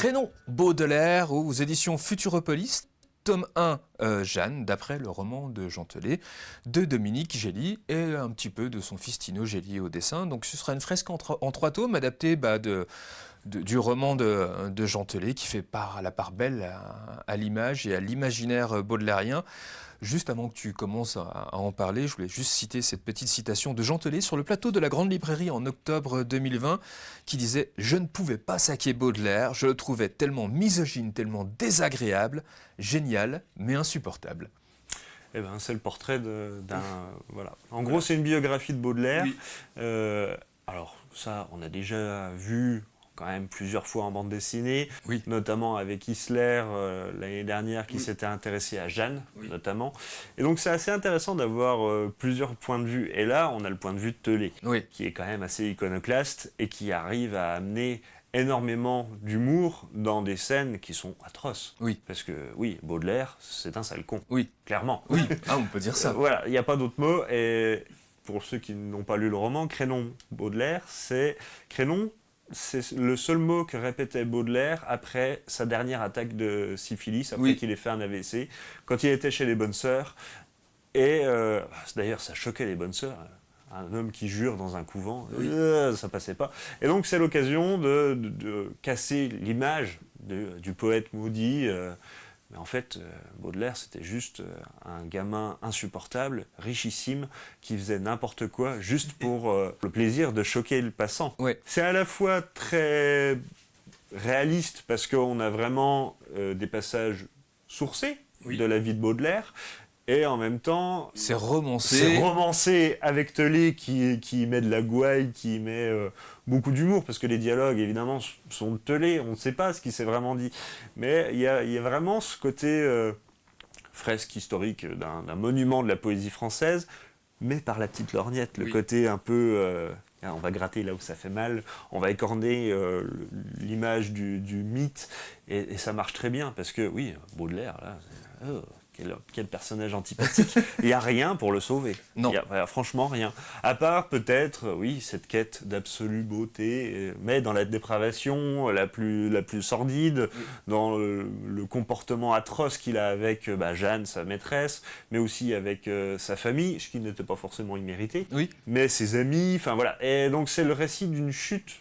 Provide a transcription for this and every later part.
Crénon, Baudelaire aux éditions Futuropolis, tome 1, Jeanne, d'après le roman de Jean Telet, de Dominique Gély et un petit peu de son fils Tino Gély au dessin. Donc ce sera une fresque en 3 tomes adaptée du roman de Jean Telet qui fait la part belle à l'image et à l'imaginaire baudelairien. Juste avant que tu commences à en parler, je voulais juste citer cette petite citation de Jean Telet sur le plateau de la Grande Librairie en octobre 2020 qui disait « Je ne pouvais pas saquer Baudelaire, je le trouvais tellement misogyne, tellement désagréable, génial, mais insupportable. » Eh ben, c'est le portrait d'un... Voilà. En gros, c'est une biographie de Baudelaire. Oui. Alors, ça, on a déjà vu quand même plusieurs fois en bande dessinée, Oui. notamment avec Isler l'année dernière qui s'était intéressé à Jeanne, notamment. Et donc c'est assez intéressant d'avoir plusieurs points de vue. Et là, on a le point de vue de Telet, qui est quand même assez iconoclaste et qui arrive à amener énormément d'humour dans des scènes qui sont atroces. Oui. Parce que, oui, Baudelaire, c'est un sale con. Oui. Clairement. Oui, on peut dire ça. Voilà, il n'y a pas d'autre mot. Et pour ceux qui n'ont pas lu le roman, Crénon Baudelaire, Crénon, c'est le seul mot que répétait Baudelaire après sa dernière attaque de syphilis, après qu'il ait fait un AVC, quand il était chez les Bonnes Sœurs. Et d'ailleurs, ça choquait les Bonnes Sœurs. Un homme qui jure dans un couvent, ça passait pas. Et donc, c'est l'occasion de casser l'image du poète maudit. Mais en fait, Baudelaire, c'était juste un gamin insupportable, richissime, qui faisait n'importe quoi, juste pour le plaisir de choquer le passant. Ouais. C'est à la fois très réaliste, parce qu'on a vraiment des passages sourcés de la vie de Baudelaire, et en même temps... C'est romancé. C'est romancé avec Telet qui met de la gouaille, qui met beaucoup d'humour, parce que les dialogues, évidemment, sont de Telet, on ne sait pas ce qui s'est vraiment dit. Mais il y a vraiment ce côté fresque historique d'un monument de la poésie française, mais par la petite lorgnette, le côté un peu... on va gratter là où ça fait mal, on va écorner l'image du mythe, et ça marche très bien, parce que, oui, Baudelaire, là... Quel personnage antipathique. Il n'y a rien pour le sauver. Non. Il y a franchement rien. À part peut-être, oui, cette quête d'absolue beauté, mais dans la dépravation la plus sordide, dans le comportement atroce qu'il a avec Jeanne, sa maîtresse, mais aussi avec sa famille, ce qui n'était pas forcément immérité, mais ses amis, enfin voilà. Et donc c'est le récit d'une chute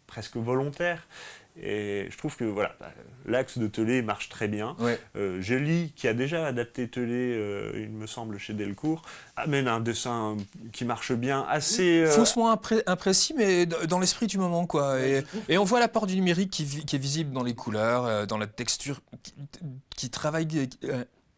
presque volontaire. Et je trouve que voilà, l'axe de Telet marche très bien. Gély, qui a déjà adapté Telet, il me semble, chez Delcourt, amène un dessin qui marche bien, assez... Faussement imprécis, mais dans l'esprit du moment, quoi. Et on voit l'apport du numérique qui est visible dans les couleurs, dans la texture, qui travaille...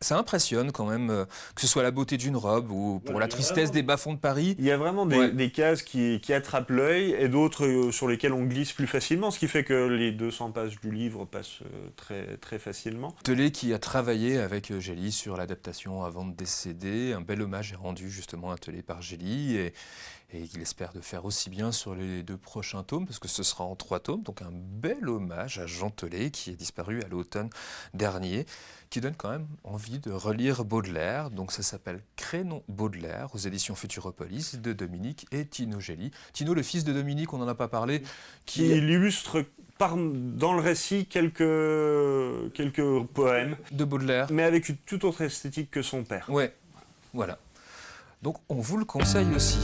Ça impressionne quand même, que ce soit la beauté d'une robe ou pour la tristesse des bas-fonds de Paris. Il y a vraiment des cases qui attrapent l'œil et d'autres sur lesquelles on glisse plus facilement, ce qui fait que les 200 pages du livre passent très, très facilement. Telet qui a travaillé avec Gély sur l'adaptation avant de décéder. Un bel hommage est rendu justement à Telet par Gély et il espère de faire aussi bien sur les 2 prochains tomes, parce que ce sera en 3 tomes, donc un bel hommage à Jean Telet qui est disparu à l'automne dernier, qui donne quand même envie de relire Baudelaire. Donc ça s'appelle Crénon Baudelaire aux éditions Futuropolis de Dominique et Tino Gély. Tino, le fils de Dominique, on n'en a pas parlé, qui illustre dans le récit quelques poèmes de Baudelaire, mais avec une toute autre esthétique que son père. Ouais, voilà. Donc on vous le conseille aussi.